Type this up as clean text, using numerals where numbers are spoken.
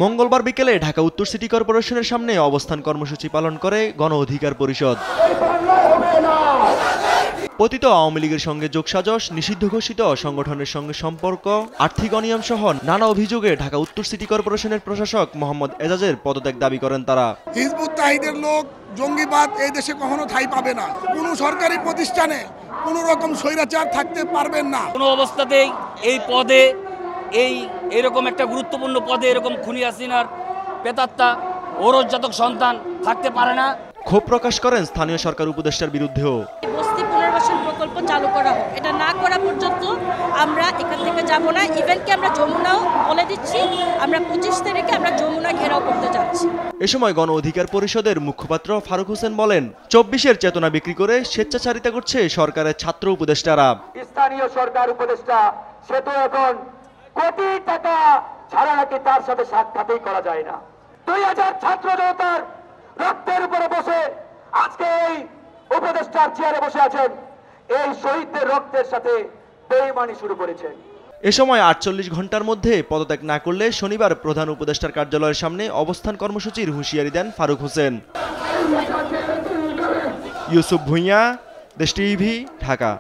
মঙ্গলবার বিকেলে ঢাকা উত্তর সিটি কর্পোরেশনের সামনে অবস্থান কর্মসূচি পালন করে গণ অধিকার পরিষদ। পতিত আওয়ামী লীগের সঙ্গে যোগসাজশ, নিষিদ্ধ ঘোষিত সংগঠনের সঙ্গে সম্পর্ক, আর্থিক অনিয়ম সহ নানা অভিযোগে ঢাকা উত্তর সিটি কর্পোরেশনের প্রশাসক মোহাম্মদ এজাজের পদত্যাগ দাবি করেন তারা। হিজবুত তাহিদের লোক, জঙ্গিবাদ এই দেশে কখনো ঠাঁই পাবে না। কোনো সরকারি প্রতিষ্ঠানে কোনো রকম স্বৈরাচার থাকতে পারবেন না। কোনো অবস্থাতেই এই পদে এরকম একটা গুরুত্বপূর্ণ পদে এরকম খুনি হাসিনার প্রেতাত্মা ঔরজাতক সন্তান থাকতে পারে না। ক্ষোভ প্রকাশ করেন স্থানীয় সরকার উপদেষ্টার বিরুদ্ধেও। বস্তি পুনর্বাসন প্রকল্প চালু করা হোক, এটা না করা পর্যন্ত আমরা এখান থেকে যাব না। ইভেন্টকে আমরা যমুনাও বলে দিচ্ছি, আমরা 25 তারিখে আমরা যমুনা ঘেরাও করতে যাচ্ছি। এ সময় গণ অধিকার পরিষদের মুখপাত্র ফারুক হোসেন বলেন, 24-এর চেতনা বিক্রি করে স্বেচ্ছাচারিতা করছে সরকারের ছাত্র উপদেষ্টারা। স্থানীয় সরকার উপদেষ্টা সে তো এখন কোটি টাকা ছাড়া নাকি তার সাথে সাক্ষাৎই করা যায় না। 2000 ছাত্র জনতার রক্তের উপরে বসে আজকে এই উপদেষ্টার চেয়ারে বসে আছেন, এই শহীদদের রক্তের সাথে বেঈমানি শুরু করেছেন। এ সময় 48 ঘন্টার মধ্যে পদত্যাগ না করলে শনিবার প্রধান উপদেষ্টার কার্যালয়ের সামনে অবস্থান কর্মসূচির হুঁশিয়ারি দেন ফারুক হোসেন। ইউসুফ ভুঁইয়া, দেশ টিভি, ঢাকা।